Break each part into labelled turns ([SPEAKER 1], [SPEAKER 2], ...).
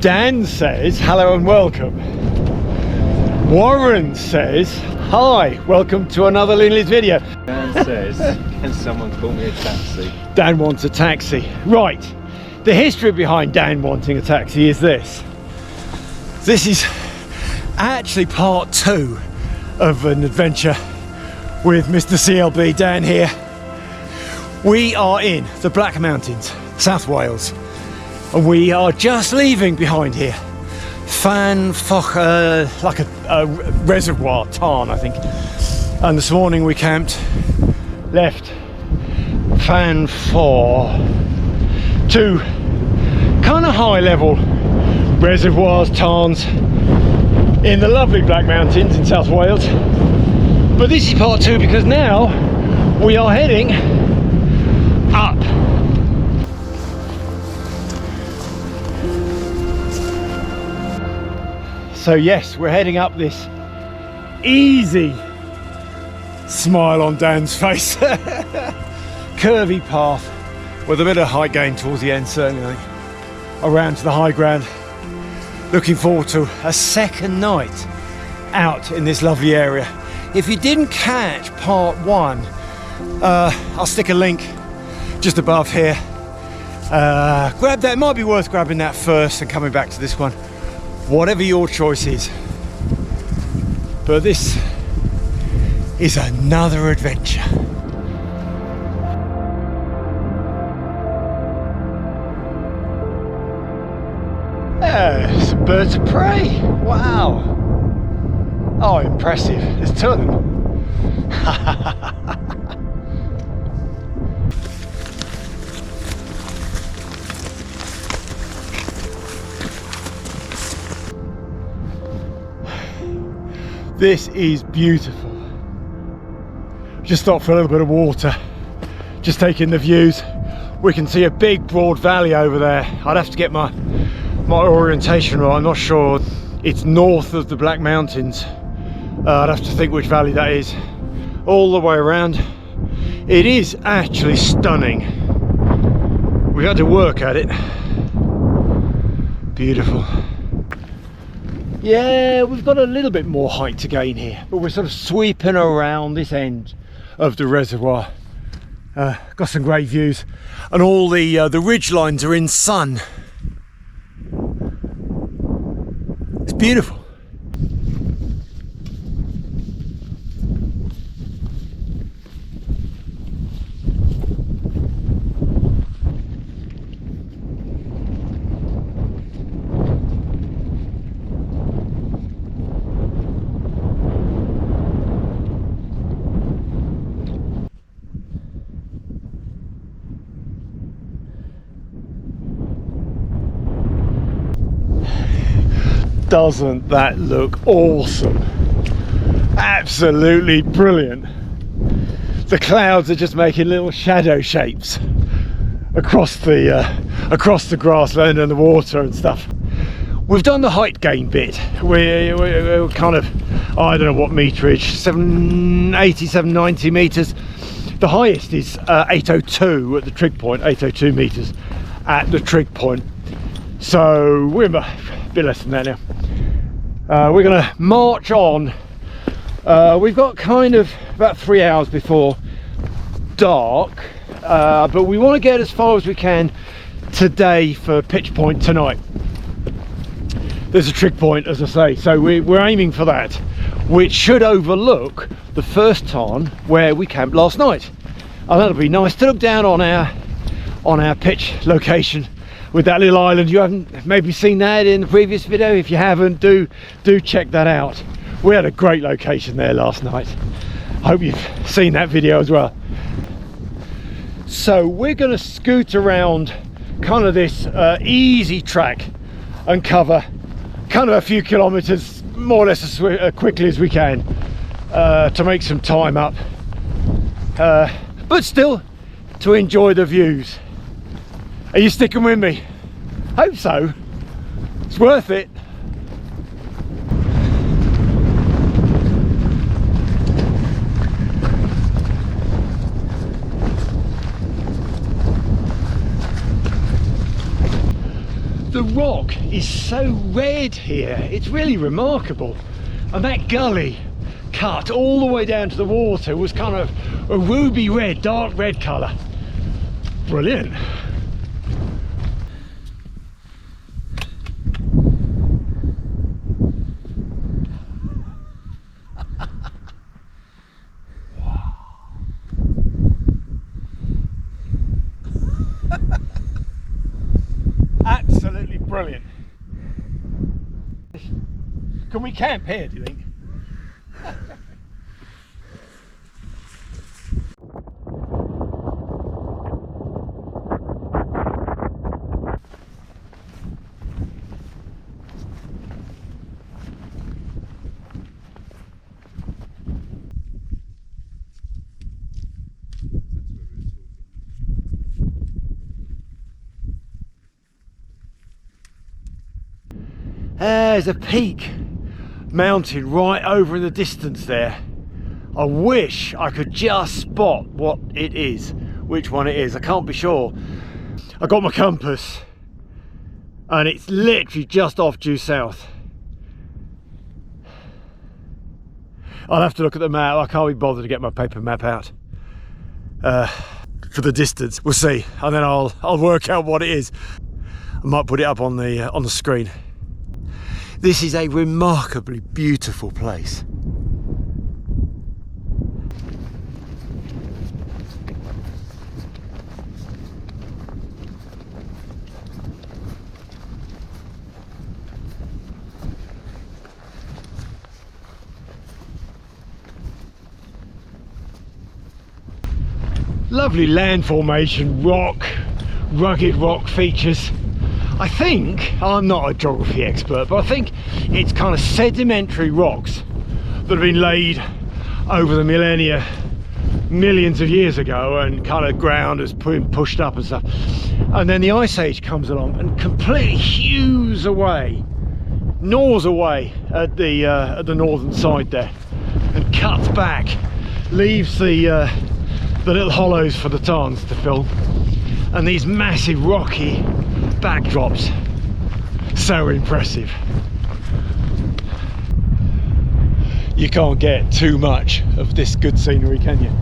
[SPEAKER 1] Dan says hello and welcome. Warren says hi, welcome to another Linleys video.
[SPEAKER 2] Dan says, can someone call me a taxi?
[SPEAKER 1] Dan wants a taxi. Right, the history behind Dan wanting a taxi is this. This is actually part 2 of an adventure with Mr. CLB Dan here. We are in the Black Mountains, South Wales, and we are just leaving behind here Fan Fach, like a reservoir, tarn I think. And this morning we camped, left Fan Fach, 2 kind of high level reservoirs, tarns in the lovely Black Mountains in South Wales. But this is part 2 because now we are heading up. So yes, we're heading up this easy smile on Dan's face curvy path with a bit of height gain towards the end, certainly I think, around to the high ground. Looking forward to a second night out in this lovely area. If you didn't catch part 1, I'll stick a link just above here. Grab that, it might be worth grabbing that first and coming back to this one, whatever your choice is. But this is another adventure. Some birds of prey. Wow. Oh, impressive. There's 2 of them. This is beautiful. Just stopped for a little bit of water, just taking the views. We can see a big broad valley over there. I'd have to get my orientation right. I'm not sure. It's north of the Black Mountains. I'd have to think which valley that is. All the way around. It is actually stunning. We had to work at it. Beautiful. Yeah, we've got a little bit more height to gain here, but we're sort of sweeping around this end of the reservoir. Got some great views, and all the ridge lines are in sun. It's beautiful. Doesn't that look awesome? Absolutely brilliant. The clouds are just making little shadow shapes across the grassland and the water and stuff. We've done the height gain bit. We're kind of, I don't know what meterage, 780, 790 meters. The highest is 802 at the trig point, 802 meters at the trig point. So we're a bit less than that now. We're going to march on. We've got kind of about 3 hours before dark, but we want to get as far as we can today for pitch point tonight. There's a trig point, as I say, so we're aiming for that, which should overlook the first tarn where we camped last night. And that'll be nice to look down on our pitch location with that little island. You haven't maybe seen that in the previous video. If you haven't, do check that out. We had a great location there last night. Hope you've seen that video as well. So we're going to scoot around kind of this easy track and cover kind of a few kilometers more or less as quickly as we can to make some time up, but still to enjoy the views. Are you sticking with me? Hope so. It's worth it. The rock is so red here, it's really remarkable. And that gully cut all the way down to the water was kind of a ruby red, dark red colour. Brilliant. Absolutely brilliant. Can we camp here, do you think? There's a peak mountain right over in the distance there. I wish I could just spot what it is, which one it is. I can't be sure. I got my compass and it's literally just off due south. I'll have to look at the map. I can't be bothered to get my paper map out for the distance. We'll see, and then I'll work out what it is. I might put it up on the screen. This is a remarkably beautiful place. Lovely land formation, rock, rugged rock features. I think, I'm not a geography expert, but I think it's kind of sedimentary rocks that have been laid over the millennia, millions of years ago, and kind of ground has been pushed up and stuff. And then the ice age comes along and completely hews away, gnaws away at the northern side there, and cuts back, leaves the little hollows for the tarns to fill, and these massive rocky backdrops. So impressive. You can't get too much of this good scenery, can you?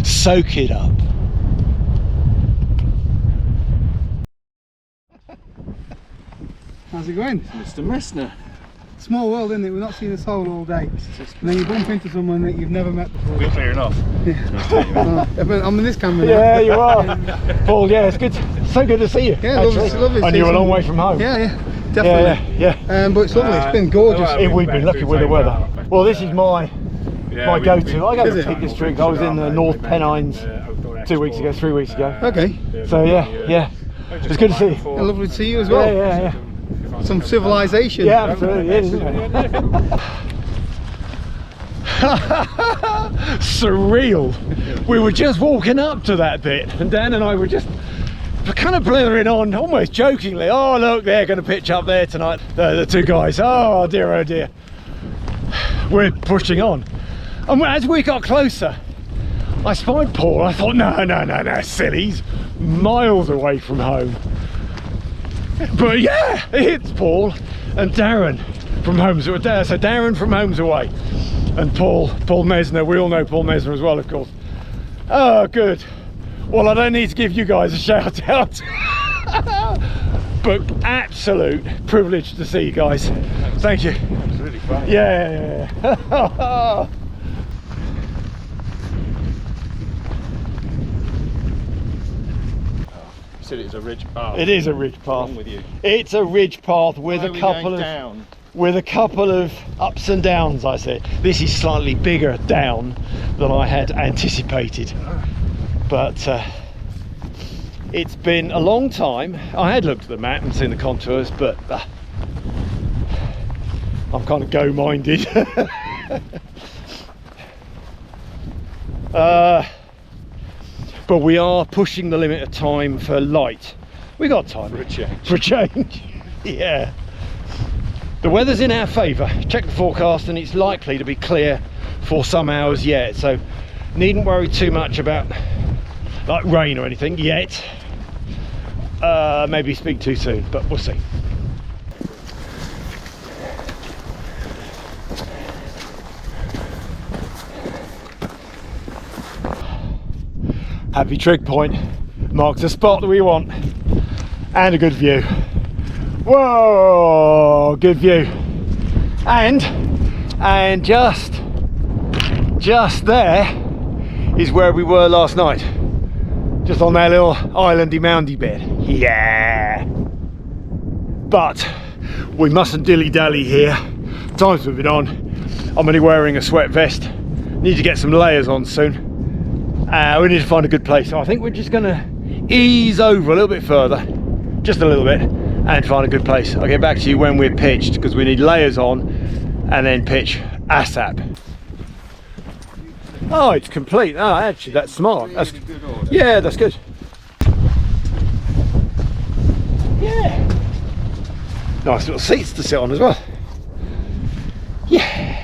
[SPEAKER 1] Soak it up.
[SPEAKER 3] How's it going?
[SPEAKER 2] Mr. Messner.
[SPEAKER 3] Small world, isn't it? We've not seen a soul all day. And then you bump into someone that you've never met before.
[SPEAKER 2] We're clear enough.
[SPEAKER 3] Yeah. I'm in this camera now.
[SPEAKER 1] Yeah, you are. Paul, yeah, it's good. So good to see you.
[SPEAKER 3] Yeah, lovely.
[SPEAKER 1] And you're a long way from home.
[SPEAKER 3] Yeah, definitely.
[SPEAKER 1] Yeah.
[SPEAKER 3] But it's lovely. It's been gorgeous.
[SPEAKER 1] We've been lucky with the weather. Well, this is my go-to. I go to the Peak District. I was in the North Pennines 3 weeks ago.
[SPEAKER 3] Okay.
[SPEAKER 1] So yeah. It's good to see you.
[SPEAKER 3] And lovely to see you as well.
[SPEAKER 1] Yeah.
[SPEAKER 3] Some civilization.
[SPEAKER 1] Yeah, absolutely. It is, isn't it? Surreal. We were just walking up to that bit, and Dan and I were just kind of blithering on, almost jokingly. Oh, look, they're going to pitch up there tonight. The two guys. Oh dear. We're pushing on, and as we got closer, I spied Paul. I thought, no, silly. He's miles away from home. But yeah, it's Paul and Darren from Homes Away. So Darren from Homes Away and Paul Mesner. We all know Paul Mesner as well, of course. Oh, good. Well, I don't need to give you guys a shout out. But absolute privilege to see you guys. Thank you.
[SPEAKER 2] It's really fun.
[SPEAKER 1] Yeah.
[SPEAKER 2] It is a ridge path.
[SPEAKER 1] It is a ridge path.
[SPEAKER 2] What's wrong with you?
[SPEAKER 1] It's a ridge path with a couple of ups and downs, I say. This is slightly bigger down than I had anticipated. But it's been a long time. I had looked at the map and seen the contours, but I'm kind of go-minded. But we are pushing the limit of time for light. We got time
[SPEAKER 2] for a change.
[SPEAKER 1] For a change. Yeah. The weather's in our favour. Check the forecast and it's likely to be clear for some hours yet. So needn't worry too much about like rain or anything yet. maybe speak too soon, but we'll see. Happy trig point marks the spot that we want, and a good view. Whoa, good view. And just there is where we were last night, just on that little islandy moundy bit. Yeah, but we mustn't dilly-dally here. Time's moving on. I'm only wearing a sweat vest. Need to get some layers on soon. We need to find a good place, so I think we're just gonna ease over a little bit further, just a little bit, and find a good place. I'll get back to you when we're pitched, because we need layers on and then pitch ASAP. Oh, it's complete. Oh, actually, that's smart. That's
[SPEAKER 2] good order.
[SPEAKER 1] Yeah, that's good. Yeah. Nice little seats to sit on as well. Yeah.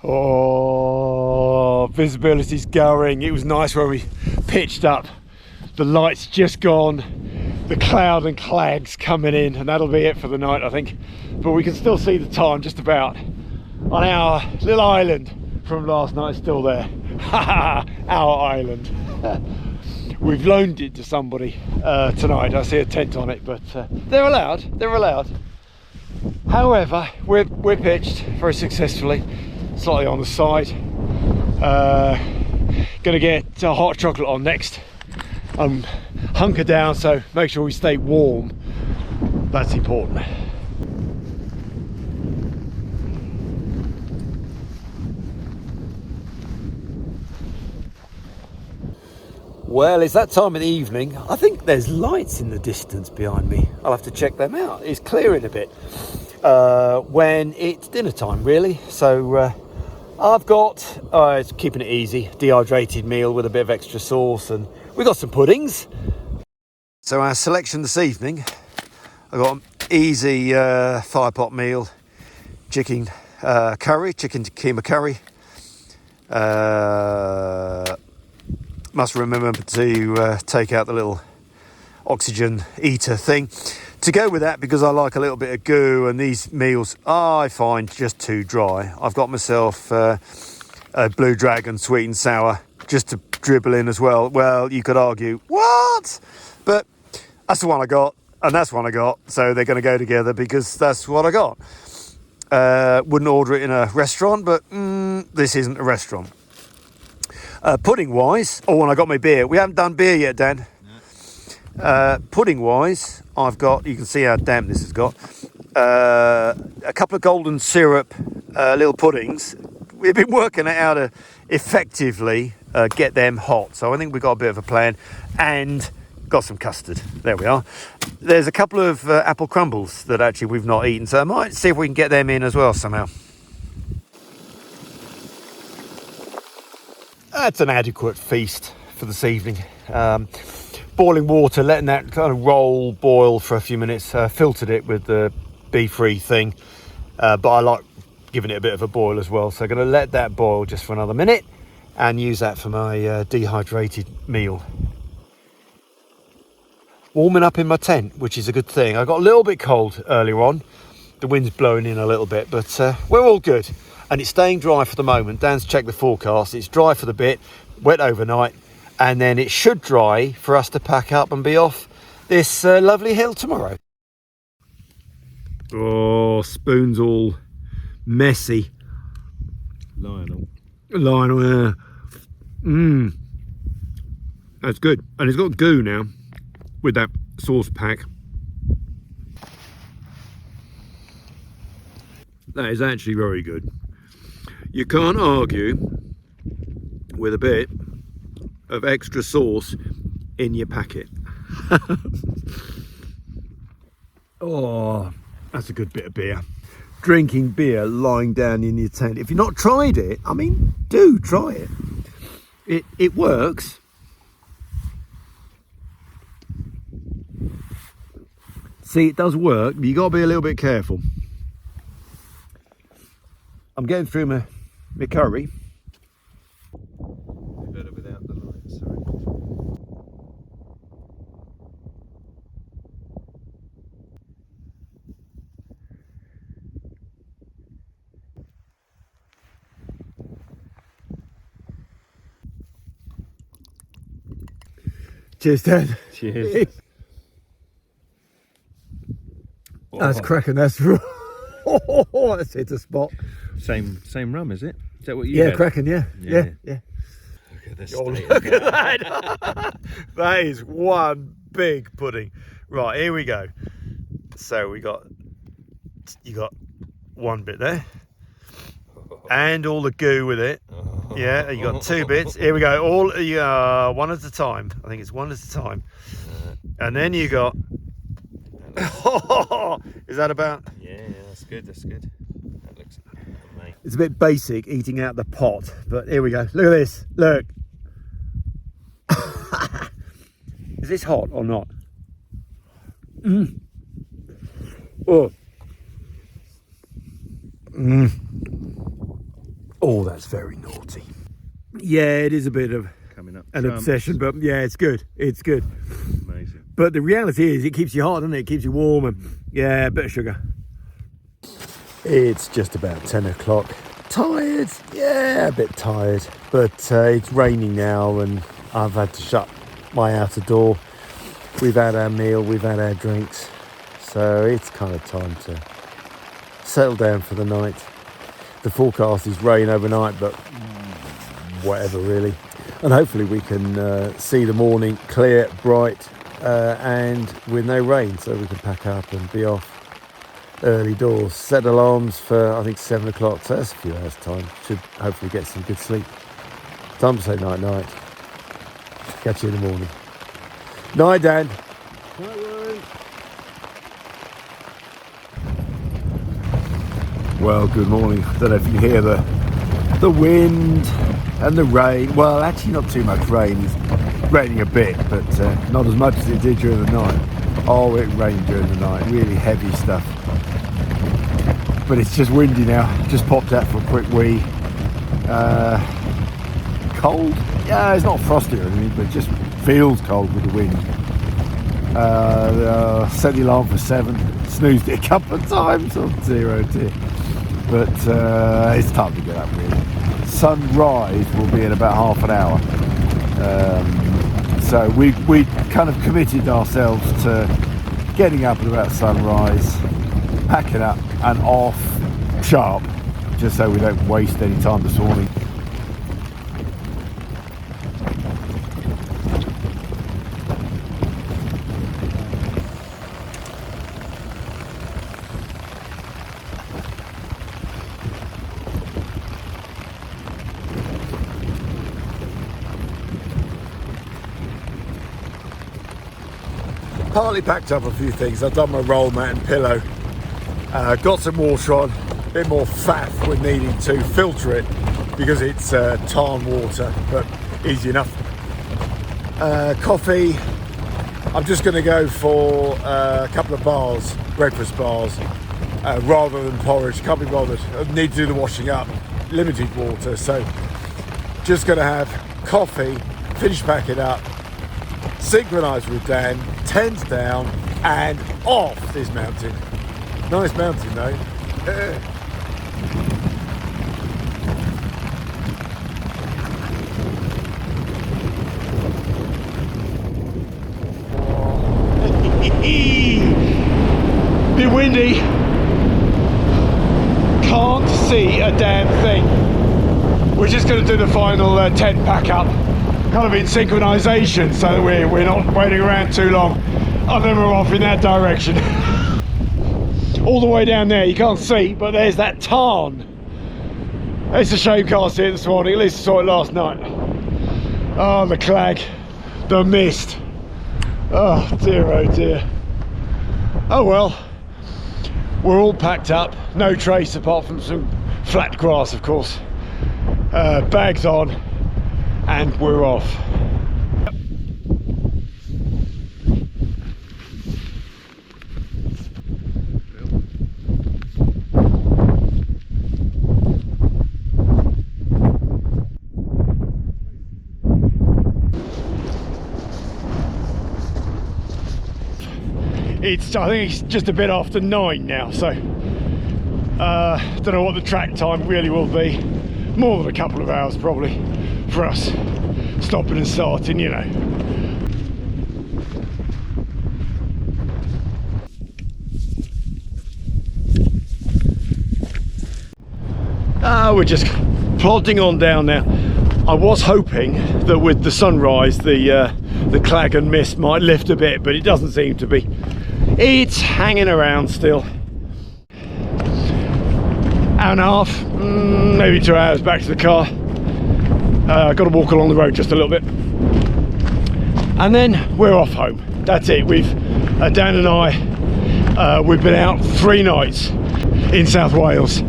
[SPEAKER 1] Oh, visibility's going. It was nice where we pitched up. The light's just gone. The cloud and clags coming in, and that'll be it for the night, I think. But we can still see the time just about on our little island from last night. Still there. Our island. We've loaned it to somebody tonight. I see a tent on it, but they're allowed. They're allowed. However, we're pitched very successfully. Slightly on the side. Gonna get hot chocolate on next. Hunker down, so make sure we stay warm. That's important. Well, it's that time of the evening. I think there's lights in the distance behind me. I'll have to check them out. It's clearing a bit when it's dinner time, really. So I've got, it's keeping it easy, dehydrated meal with a bit of extra sauce, and we've got some puddings. So our selection this evening, I've got an easy fire pot meal, chicken curry, chicken keema curry. Must remember to take out the little oxygen eater thing to go with that, because I like a little bit of goo, and these meals I find just too dry. I've got myself a Blue Dragon sweet and sour just to dribble in as well. Well, you could argue, what? But that's the one I got, and that's one I got, so they're going to go together because that's what I got. Wouldn't order it in a restaurant, but this isn't a restaurant. Pudding wise, oh, and I got my beer. We haven't done beer yet, Dan. Pudding wise, I've got, you can see how damp this has got, a couple of golden syrup little puddings. We've been working out how to effectively get them hot, so I think we've got a bit of a plan, and got some custard. There we are. There's a couple of apple crumbles that actually we've not eaten, so I might see if we can get them in as well somehow. That's an adequate feast for this evening. Boiling water, letting that kind of boil for a few minutes. Filtered it with the bee-free thing, but I like giving it a bit of a boil as well. So I'm going to let that boil just for another minute and use that for my dehydrated meal. Warming up in my tent, which is a good thing. I got a little bit cold earlier on. The wind's blowing in a little bit, but we're all good. And it's staying dry for the moment. Dan's checked the forecast. It's dry for the bit, wet overnight, and then it should dry for us to pack up and be off this lovely hill tomorrow. Oh, spoon's all messy.
[SPEAKER 2] Lionel.
[SPEAKER 1] Lionel, yeah. That's good. And it's got goo now with that sauce pack. That is actually very good. You can't argue with a bit of extra sauce in your packet. Oh, that's a good bit of beer. Drinking beer lying down in your tent. If you've not tried it, I mean, do try it. It works. See, it does work, but you got to be a little bit careful. I'm getting through my curry.
[SPEAKER 2] Better without the light, sorry.
[SPEAKER 1] Cheers, Dad.
[SPEAKER 2] Cheers.
[SPEAKER 1] That's cracking. That's that's hit a spot.
[SPEAKER 2] Same rum, is it? Is that what you
[SPEAKER 1] Yeah,
[SPEAKER 2] had?
[SPEAKER 1] cracking. Yeah.
[SPEAKER 2] Yeah.
[SPEAKER 1] Look
[SPEAKER 2] at this.
[SPEAKER 1] Look at that. That is one big pudding. Right, here we go. So you got one bit there, and all the goo with it. Yeah, you got two bits. Here we go. All one at a time. I think it's one at a time. And then you got. Is that about?
[SPEAKER 2] Yeah, that's good. That looks amazing.
[SPEAKER 1] It's a bit basic eating out the pot, but here we go. Look at this. Look. Is this hot or not? Oh. Oh, that's very naughty. Yeah, it is a bit of
[SPEAKER 2] Coming up.
[SPEAKER 1] an obsession, but yeah, it's good. It's good.
[SPEAKER 2] Amazing.
[SPEAKER 1] But the reality is, it keeps you hot, doesn't it? It keeps you warm, and yeah, a bit of sugar. It's just about 10 o'clock. Tired? Yeah, a bit tired. But it's raining now, and I've had to shut my outer door. We've had our meal, we've had our drinks, so it's kind of time to settle down for the night. The forecast is rain overnight, but whatever really. And hopefully we can see the morning clear, bright, and with no rain, so we can pack up and be off early doors. Set alarms for I think 7 o'clock, so that's a few hours time. Should hopefully get some good sleep. Time to say night night. Catch you in the morning. Night, Dan. Well, good morning. I don't know if you hear the wind and the rain. Well, actually not too much rain. It's raining a bit, but not as much as it did during the night. Oh, it rained during the night. Really heavy stuff. But it's just windy now. Just popped out for a quick wee. Cold? Yeah, it's not frosty or anything, but it just feels cold with the wind. Set the alarm for 7. Snoozed it a couple of times. Oh dear, oh dear. But it's time to get up really. Sunrise will be in about half an hour. So we kind of committed ourselves to getting up at about sunrise, packing up and off sharp, just so we don't waste any time this morning. Partly packed up a few things. I've done my roll mat and pillow. Got some water on, a bit more faff when needing to filter it because it's tarn water, but easy enough. Coffee. I'm just going to go for a couple of bars, breakfast bars, rather than porridge. Can't be bothered. I need to do the washing up. Limited water, so just going to have coffee, finish packing up, synchronise with Dan, tent down and off this mountain. Nice mountain though. Bit windy. Can't see a damn thing. We're just going to do the final tent pack up. Kind of in synchronisation so that we're not waiting around too long, and then we're off in that direction. All the way down there, you can't see, but there's that tarn. It's a shame can't see it this morning, at least I saw it last night. Oh, the clag, the mist. Oh dear, oh dear. Oh well, we're all packed up, no trace apart from some flat grass of course. Bags on, and we're off. I think it's just a bit after 9 now, so don't know what the track time really will be. More than a couple of hours probably for us stopping and starting, you know. We're just plodding on down now. I was hoping that with the sunrise the clag and mist might lift a bit, but it doesn't seem to be. It's hanging around still. Hour and a half, maybe 2 hours back to the car. Got to walk along the road just a little bit, and then we're off home. That's it. We've Dan and I we've been out 3 nights in South Wales,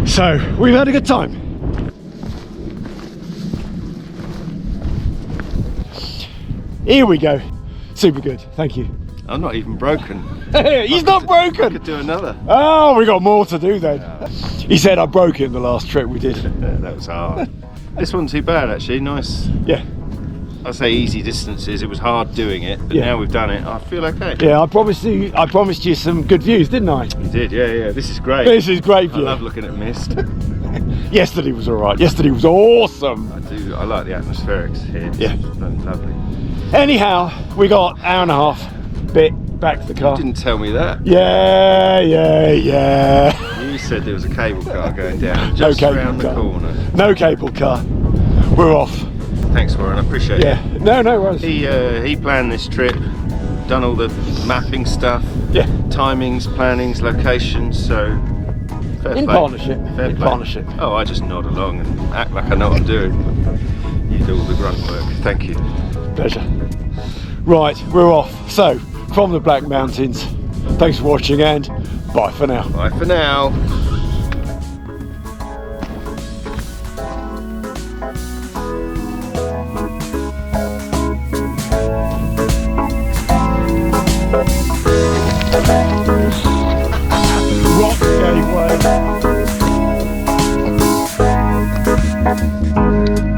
[SPEAKER 1] so we've had a good time. Here we go. Super good, thank you.
[SPEAKER 2] I'm not even broken.
[SPEAKER 1] He's not broken.
[SPEAKER 2] Could do another.
[SPEAKER 1] Oh, we got more to do then. He said I broke it the last trip we did.
[SPEAKER 2] That was hard. This wasn't too bad actually. Nice.
[SPEAKER 1] Yeah.
[SPEAKER 2] I say easy distances. It was hard doing it, but now we've done it. I feel okay.
[SPEAKER 1] Yeah, I promised you some good views, didn't I?
[SPEAKER 2] You did. Yeah. This is great.
[SPEAKER 1] This is great
[SPEAKER 2] I
[SPEAKER 1] view.
[SPEAKER 2] love looking at mist.
[SPEAKER 1] Yesterday was all right. Yesterday was awesome.
[SPEAKER 2] I do. I like the atmospherics here. It's
[SPEAKER 1] Yeah.
[SPEAKER 2] lovely.
[SPEAKER 1] Anyhow, we got hour and a half bit back to the car.
[SPEAKER 2] You didn't tell me that.
[SPEAKER 1] Yeah.
[SPEAKER 2] You said there was a cable car going down just
[SPEAKER 1] cable
[SPEAKER 2] around the
[SPEAKER 1] car.
[SPEAKER 2] corner.
[SPEAKER 1] No cable car. We're off.
[SPEAKER 2] Thanks, Warren. I appreciate it.
[SPEAKER 1] Yeah. No worries.
[SPEAKER 2] He planned this trip, done all the mapping stuff,
[SPEAKER 1] Yeah.
[SPEAKER 2] timings, plannings, locations. So fair
[SPEAKER 1] In
[SPEAKER 2] play.
[SPEAKER 1] partnership.
[SPEAKER 2] Fair
[SPEAKER 1] In
[SPEAKER 2] play.
[SPEAKER 1] partnership.
[SPEAKER 2] Oh, I just nod along and act like I know what I'm doing. You do all the grunt work. Thank you.
[SPEAKER 1] Pleasure. Right, we're off. So, from the Black Mountains, thanks for watching and bye for now.
[SPEAKER 2] Bye for now.
[SPEAKER 1] Rock gateway.